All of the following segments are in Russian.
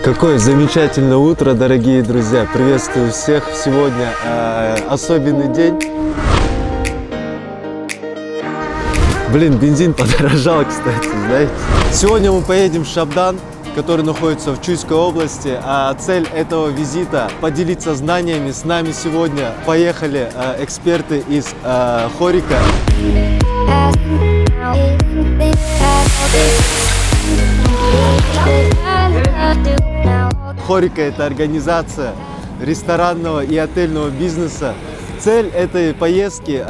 Какое замечательное утро, дорогие друзья! Приветствую всех! Сегодня особенный день. Блин, бензин подорожал, кстати, знаете. Сегодня мы поедем в Шабдан, который находится в Чуйской области. А цель этого визита – поделиться знаниями. С нами сегодня поехали эксперты из Хорика. Хорика – это организация ресторанного и отельного бизнеса. Цель этой поездки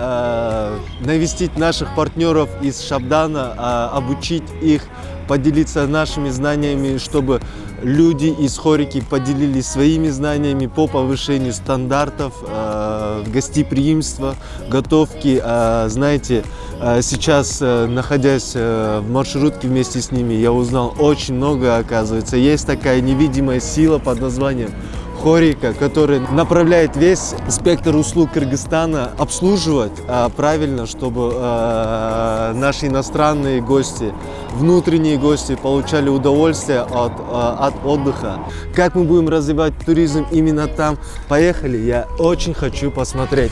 навестить наших партнеров из Шабдана, обучить их, поделиться нашими знаниями, чтобы люди из Хорики поделились своими знаниями по повышению стандартов гостеприимства, готовки. Знаете, сейчас, находясь в маршрутке вместе с ними, я узнал очень много, оказывается. Есть такая невидимая сила под названием Хорика, который направляет весь спектр услуг Кыргызстана обслуживать правильно, чтобы наши иностранные гости, внутренние гости получали удовольствие от отдыха. Как мы будем развивать туризм именно там? Поехали, я очень хочу посмотреть.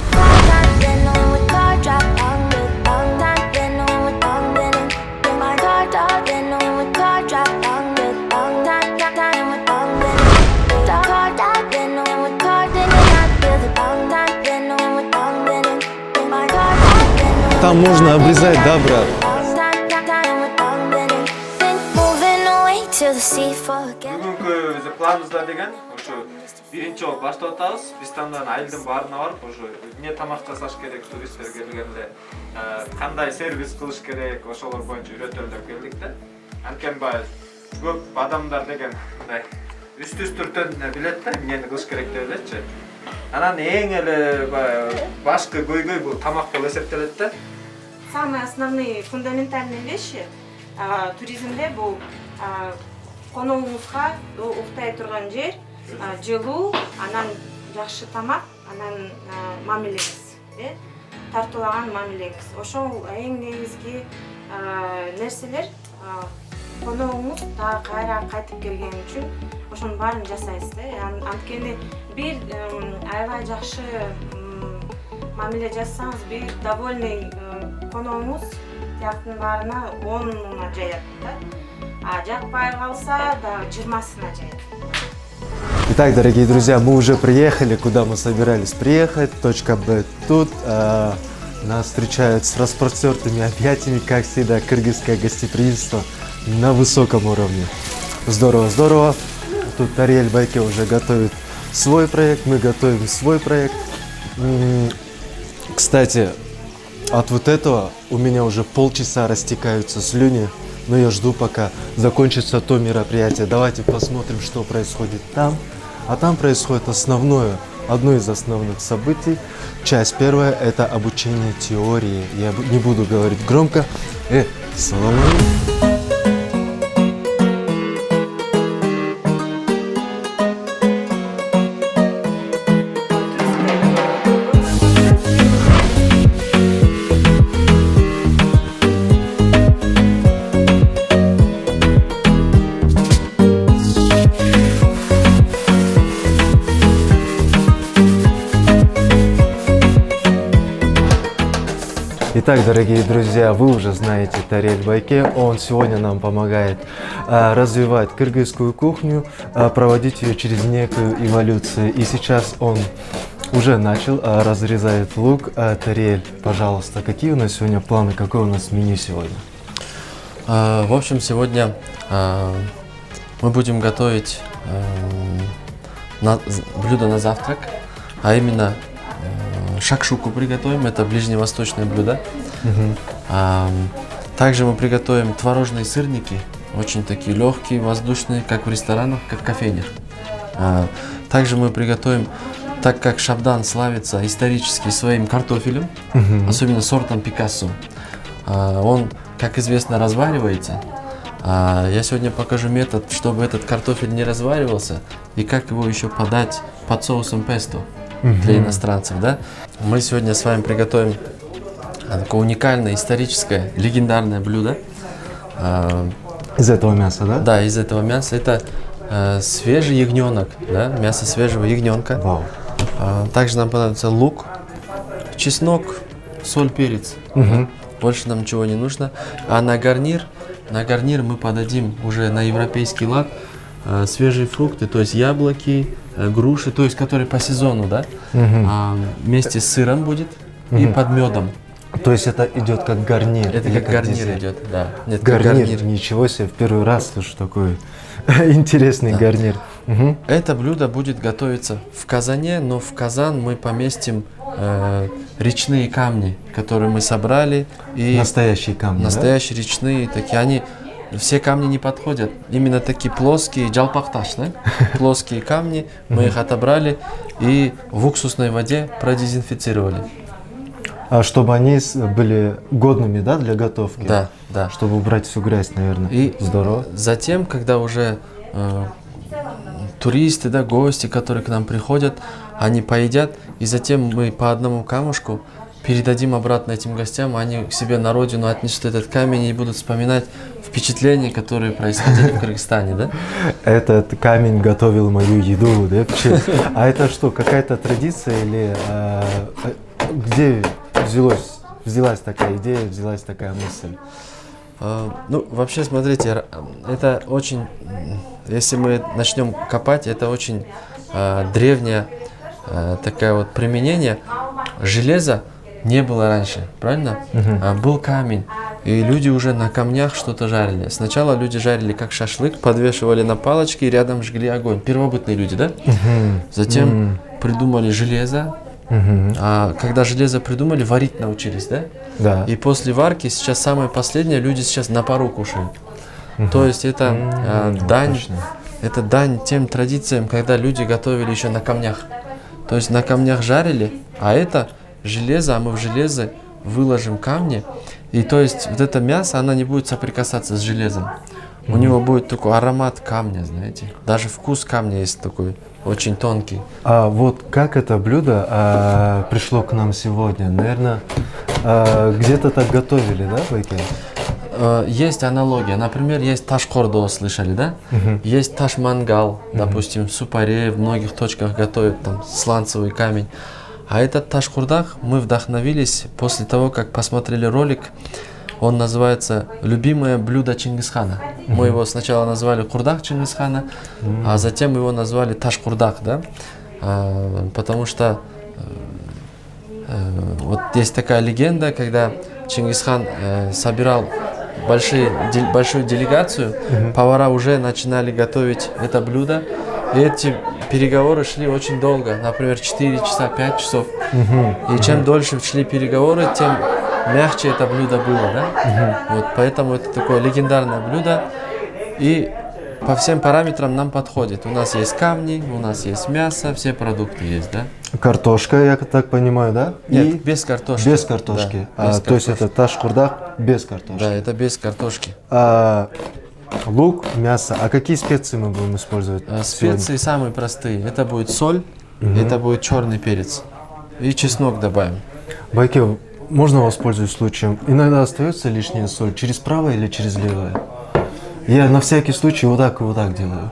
Там можно обрезать, да, брат? Бүгүнкү биз планыбызда деген ошо биринчи жолу баштап атабыз. Биз таңдан айылдын баарына барып, ошо эмне тамак жасаш керек, туристтер келгенде кандай сервис кылыш керек, ошолор боюнча үйрөтөлүп деп келдик да. Анткени баягы көп адамдар деген мындай үстү-үстүртөн билет да, эмнени кылыш керек деп элечи. Анан эң эле баягы башкы көйгөй бул тамак болуп эсептелет да. Самые основные фундаментальные вещи туризмде бул коногуңузга уктай турган жер, жылуу, анан жакшы тамак, анан мамилеңиз, тартуулаган мамилеңиз. Ошол эң негизги нерселер. Коногуңуз дагы кайра кайтып келген үчүн ошонун баарын жасайсыз да. Анткени бир аябай жакшы мамиле жасасаңыз, бир довольный коногуңуз тияктын баарына 10-уна жаят да. А жакпай калса да 20-сына жаят. Итак, дорогие друзья, мы уже приехали, куда мы собирались приехать. Точка Б тут. Нас встречают с распростертыми объятиями, как всегда, кыргызское гостеприимство на высоком уровне. Здорово, здорово. Тут Тариэль Байке уже готовит свой проект, мы готовим свой проект. Кстати, от вот этого у меня уже полчаса растекаются слюни, но я жду, пока закончится то мероприятие. Давайте посмотрим, что происходит там. А там происходит одно из основных событий. Часть первая – это обучение теории. Я не буду говорить громко. Салам алейкум. Итак, дорогие друзья, вы уже знаете Тариэль Байке. Он сегодня нам помогает развивать кыргызскую кухню, проводить ее через некую эволюцию. И сейчас он уже начал, разрезает лук. Тариэль, пожалуйста, какие у нас сегодня планы, какое у нас меню сегодня? В общем, сегодня мы будем готовить блюдо на завтрак, а именно шакшуку приготовим, это ближневосточное блюдо. Также мы приготовим творожные сырники, очень такие легкие, воздушные, как в ресторанах, как в кофейнях. Также мы приготовим, так как Шабдан славится исторически своим картофелем, особенно сортом Пикассо. Он, как известно, разваривается. Я сегодня покажу метод, чтобы этот картофель не разваривался, и как его еще подать под соусом песто для иностранцев. Да? Мы сегодня с вами приготовим такое уникальное, историческое, легендарное блюдо. Из этого мяса, да? Да, из этого мяса. Это свежий ягненок, да, мясо свежего ягненка. Вау. Также нам понадобится лук, чеснок, соль, перец. Больше нам ничего не нужно. А на гарнир мы подадим уже на европейский лад свежие фрукты, то есть яблоки, груши, то есть которые по сезону, да, вместе с сыром будет и под медом. То есть это идет как гарнир? Это или как гарнир десерт? идет, да. Нет, как Гарнир, ничего себе, в первый раз слышу такой интересный гарнир. Это блюдо будет готовиться в казане, но в казан мы поместим речные камни, которые мы собрали. И Настоящие камни, настоящие речные такие, они все камни не подходят. Именно такие плоские, джалпахташ, да? Плоские камни, мы их отобрали и в уксусной воде продезинфицировали. А чтобы они были годными, да, для готовки? Да, да. Чтобы убрать всю грязь, наверное. И здорово. затем, когда уже туристы, да, гости, которые к нам приходят, они поедят, и затем мы по одному камушку передадим обратно этим гостям, они к себе на родину отнесут этот камень и будут вспоминать впечатления, которые происходили в Кыргызстане, да? Этот камень готовил мою еду, да? А это что, какая-то традиция или где взялась такая идея, взялась такая мысль? Ну, вообще, смотрите, это очень, если мы начнем копать, это очень древнее такое вот применение. Железа не было раньше, правильно? Был камень, и люди уже на камнях что-то жарили. Сначала люди жарили как шашлык, подвешивали на палочки и рядом жгли огонь. Первобытные люди, да? Затем придумали железо. А когда железо придумали, варить научились, да? Да. И после варки сейчас самое последнее, люди сейчас на пару кушают. То есть это дань тем традициям, когда люди готовили еще на камнях. То есть на камнях жарили, а это железо, а мы в железо выложим камни. И то есть вот это мясо, оно не будет соприкасаться с железом. У него будет такой аромат камня, знаете. Даже вкус камня есть такой, очень тонкий. А вот как это блюдо пришло к нам сегодня? Наверное, где-то так готовили, да, Байке? Есть аналогия. Например, есть таш-кордо, слышали, да? Есть таш-мангал, допустим, в Супаре, в многих точках готовят там сланцевый камень. А этот таш-курдах мы вдохновились после того, как посмотрели ролик. Он называется «Любимое блюдо Чингисхана». Мы его сначала назвали «Курдах Чингисхана», а затем его назвали «Таш-курдах», да? Потому что вот есть такая легенда, когда Чингисхан собирал большую делегацию, повара уже начинали готовить это блюдо. И эти переговоры шли очень долго, например, 4 часа, 5 часов. И чем дольше шли переговоры, тем мягче это блюдо было, да? Вот, поэтому это такое легендарное блюдо. И по всем параметрам нам подходит. У нас есть камни, у нас есть мясо, все продукты есть, да? Картошка, я так понимаю, да? Нет, без картошки. Без картошки. Да, без то есть это таш-курдах без картошки. Да, это без картошки. Лук, мясо. А какие специи мы будем использовать? Специи самые простые. Это будет соль, это будет черный перец. И чеснок добавим. Байке, можно воспользуюсь случаем? Иногда остается лишняя соль. Через правое или через левое? Я на всякий случай вот так и вот так делаю.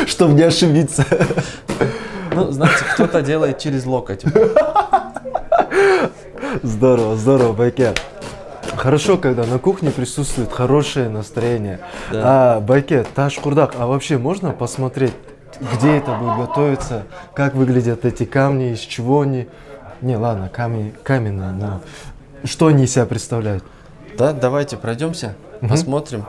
Чтобы не ошибиться. Ну, знаете, кто-то делает через локоть. Здорово, здорово, Байке. Хорошо, когда на кухне присутствует хорошее настроение. Да. Байке, таш-курдах, а вообще можно посмотреть, где это будет готовиться, как выглядят эти камни, из чего они? Не, ладно, каменные, но что они из себя представляют? Да, давайте пройдемся, посмотрим.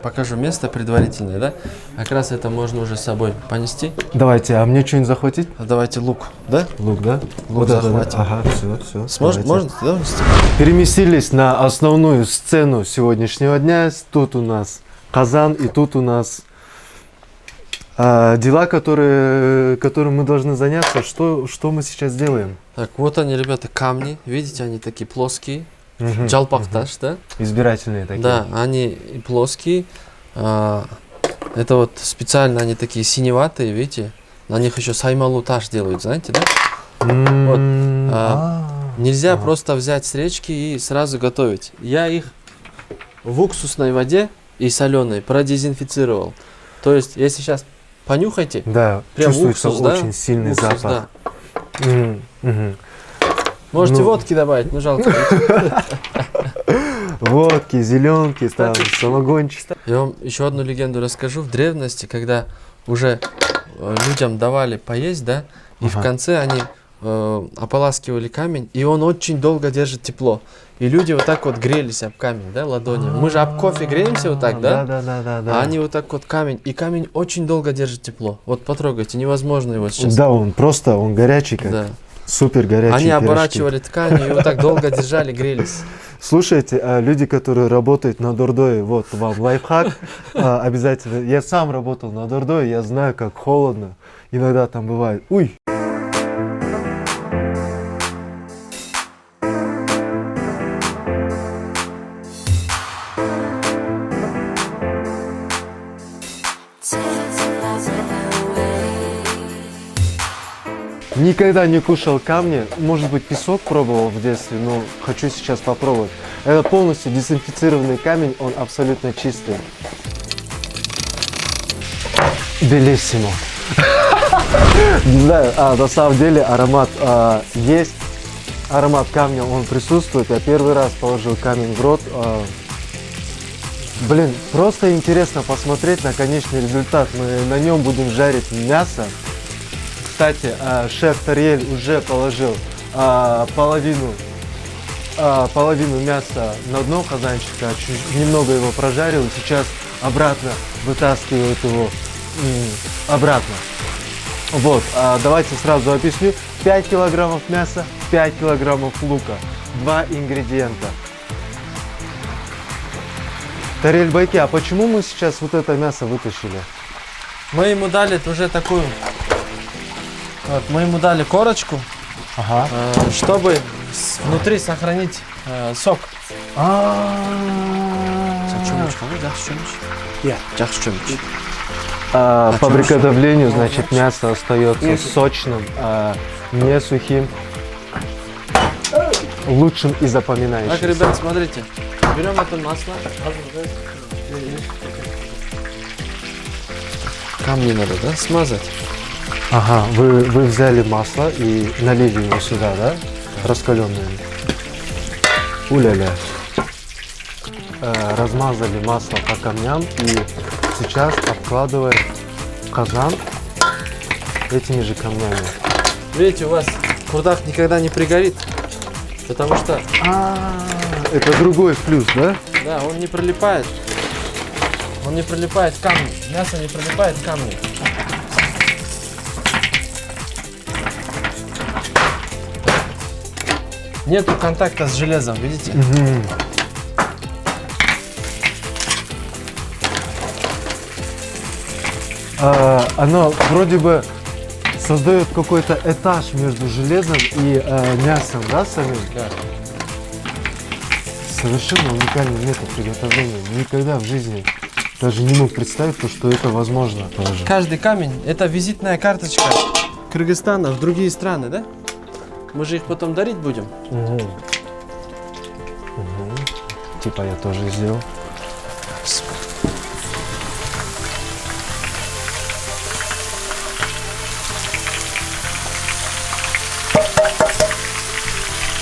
Покажу место предварительное, да? Как раз это можно уже с собой понести. Давайте, а мне что-нибудь захватить? Давайте лук, да? Лук, да? Лук Вот это, да? захватим. Ага, все. Сможет, можно? Да? Переместились на основную сцену сегодняшнего дня. Тут у нас казан, и тут у нас дела, которым мы должны заняться. Что мы сейчас делаем? Так, вот они, ребята, камни. Видите, они такие плоские. Джалпахташ, да? Избирательные такие. Да, они и плоские. Это вот специально они такие синеватые, видите? На них еще саймалуташ делают, знаете, да? Вот. Нельзя просто взять с речки и сразу готовить. Я их в уксусной воде и соленой продезинфицировал. То есть, если сейчас понюхайте, Да, прям чувствуется уксус, да? очень сильный Уксус, запах. да. Мгм. Можете Ну. водки добавить, но жалко. Водки, зеленки, там, Кстати, самогончик. Я вам еще одну легенду расскажу. В древности, когда уже людям давали поесть, да, и в Ага. конце они ополаскивали камень, и он очень долго держит тепло. И люди вот так вот грелись об камень, да, ладонями. Мы же об кофе греемся вот так, да? Да. А они вот так вот камень, и камень очень долго держит тепло. Вот потрогайте, невозможно его сейчас. Да, он горячий, как Да. супер горячий. Они оборачивали ткань и вот так долго держали, грелись. Слушайте, люди, которые работают на Дордое, вот вам лайфхак, обязательно. Я сам работал на Дордое, я знаю, как холодно. Иногда там бывает. Уй! Никогда не кушал камни, может быть, песок пробовал в детстве, но хочу сейчас попробовать. Это полностью дезинфицированный камень, он абсолютно чистый. Белиссимо. Не знаю, на самом деле аромат есть, аромат камня, он присутствует. Я первый раз положил камень в рот. Блин, просто интересно посмотреть на конечный результат. Мы на нем будем жарить мясо. Кстати, шеф Тариэль уже положил половину мяса на дно казанчика, немного его прожарил, и сейчас обратно вытаскивает его обратно. Вот, давайте сразу объясню. 5 килограммов мяса, 5 килограммов лука, 2 ингредиента. Тариэль Байки, а почему мы сейчас вот это мясо вытащили? Мы ему дали уже такую... Вот, мы ему дали корочку, Ага. чтобы внутри сохранить сок. По приготовлению, значит, мясо остается сочным, не сухим, лучшим и Так, запоминающимся. ребят, смотрите. Берем это масло. Камни надо, да, смазать. Ага, вы взяли масло и налили его сюда, да? Раскаленное. Уля-ля. Размазали масло по камням и сейчас обкладываем казан этими же камнями. Видите, у вас курдак никогда не пригорит, потому что, Это другой плюс, да? да, он не прилипает. Он не прилипает к камню. Мясо не прилипает к камню. Нету контакта с железом, видите? Оно вроде бы создает какой-то этаж между железом и мясом, да, самим? Да. Совершенно уникальный метод приготовления. Никогда в жизни даже не мог представить, что это возможно. Тоже. Каждый камень – это визитная карточка Кыргызстана в другие страны, да? Мы же их потом дарить будем. Типа я тоже сделал.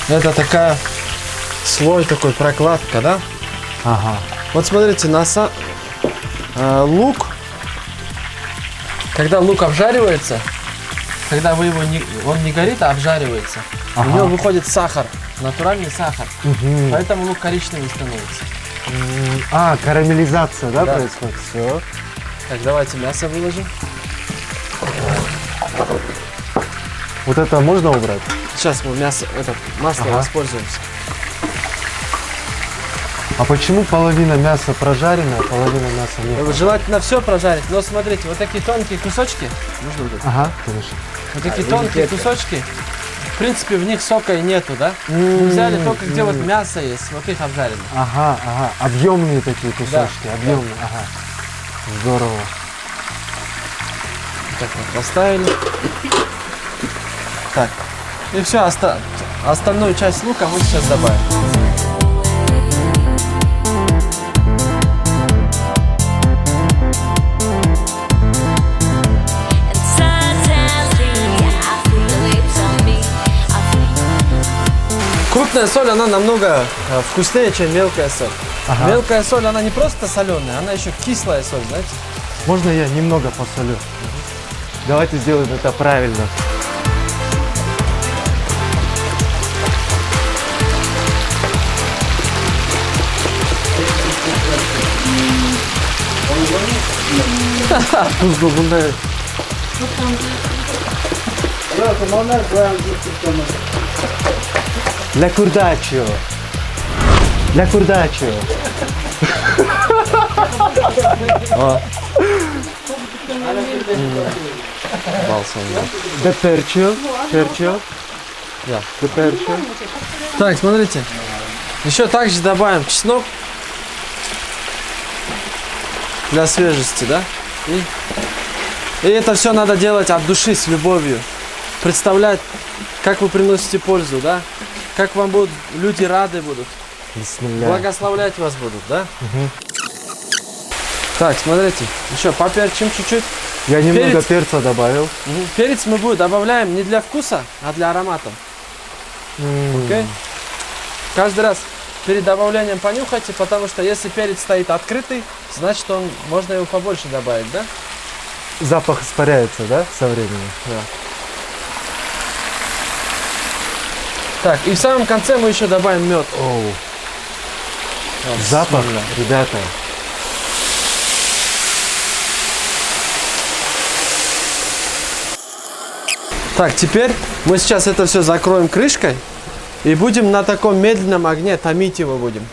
Это такая слой такой, прокладка, да? Ага. Вот смотрите, лук, когда лук обжаривается, когда вы его он не горит, а обжаривается, у него выходит сахар, натуральный сахар, поэтому лук коричневый становится. Карамелизация, да, Да. происходит? Все. Так, давайте мясо выложим. Вот это можно убрать? Сейчас мы масло воспользуемся. А почему половина мяса прожаренная, а половина мяса нет? Желательно все прожарить, но смотрите, вот такие тонкие кусочки, можно вот это? Ага, конечно. Вот такие тонкие кусочки, в принципе, в них сока и нету, да? Мы взяли только где вот мясо есть, вот их обжарили. Ага. Объемные такие кусочки, объемные, ага. Здорово. Так вот, поставили. Так, и все, остальную часть лука мы сейчас добавим. Крупная соль, она намного вкуснее, чем мелкая соль. Ага. Мелкая соль, она не просто соленая, она еще кислая соль, знаете? Можно я немного посолю? Давайте сделаем это правильно. Tuz bunda. La curdaccio. La curdaccio. De percio. Percio. Да. De percio. Так, смотрите. Еще также добавим чеснок. Для свежести, да? И это все надо делать от души, с любовью. Представлять, как вы приносите пользу, да? Как вам будут, люди рады будут. Бисмилля. Благословлять вас будут, да? Так, смотрите. Еще поперчим чуть-чуть. Я немного Перец. перца добавил. Перец мы будем добавляем не для вкуса, а для аромата. Окей? Каждый раз перед добавлением понюхайте, потому что если перец стоит открытый, значит можно его побольше добавить, да? Запах испаряется, да, со временем? Да. Так, и в самом конце мы еще добавим мед. Оу. Запах, ребята. Так, теперь мы сейчас это все закроем крышкой и будем на таком медленном огне томить его будем.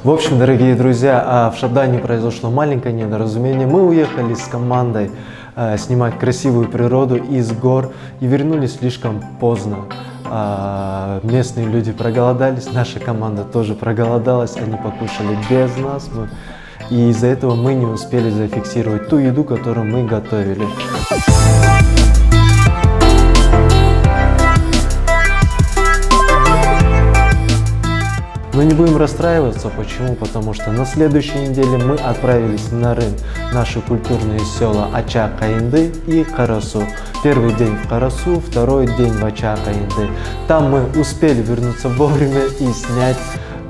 В общем, дорогие друзья, в Шабдане произошло маленькое недоразумение. Мы уехали с командой снимать красивую природу из гор и вернулись слишком поздно. Местные люди проголодались, наша команда тоже проголодалась, они покушали без нас. И из-за этого мы не успели зафиксировать ту еду, которую мы готовили. Но не будем расстраиваться. Почему? Потому что на следующей неделе мы отправились на Рын, наши культурные села Ача-Каинды и Карасу. Первый день в Карасу, второй день в Ача-Каинды. Там мы успели вернуться вовремя и снять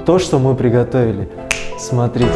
то, что мы приготовили. Смотрите.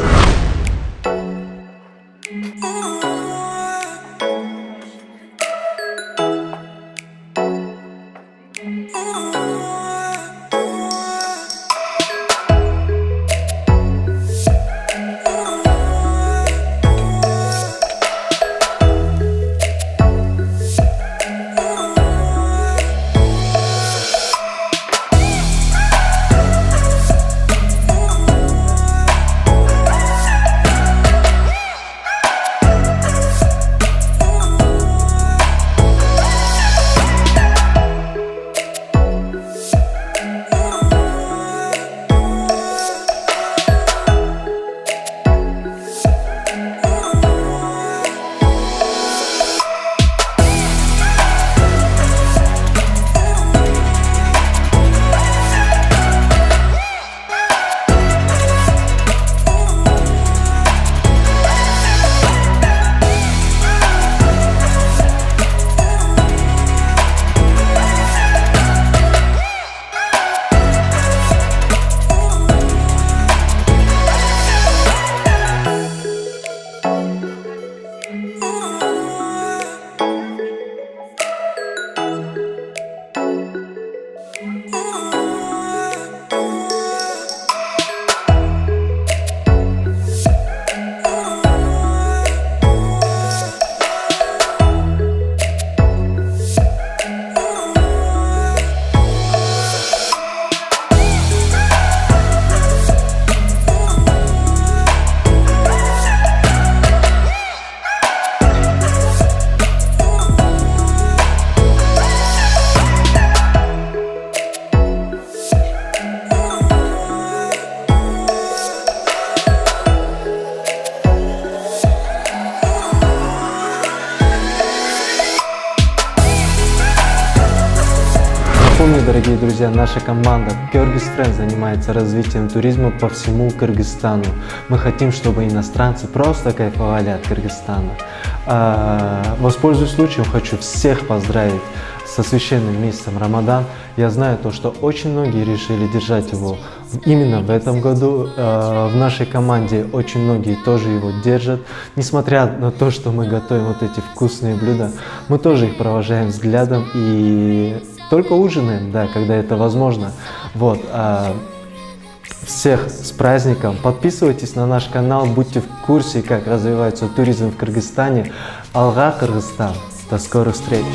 Напомню, дорогие друзья, наша команда Kyrgyz Friends занимается развитием туризма по всему Кыргызстану. Мы хотим, чтобы иностранцы просто кайфовали от Кыргызстана. Воспользуюсь случаем, хочу всех поздравить со священным месяцем Рамадан. Я знаю то, что очень многие решили держать его именно в этом году. В нашей команде очень многие тоже его держат. Несмотря на то, что мы готовим вот эти вкусные блюда, мы тоже их провожаем взглядом и только ужинаем, да, когда это возможно. Вот. Всех с праздником! Подписывайтесь на наш канал, будьте в курсе, как развивается туризм в Кыргызстане. Алга, Кыргызстан! До скорых встреч!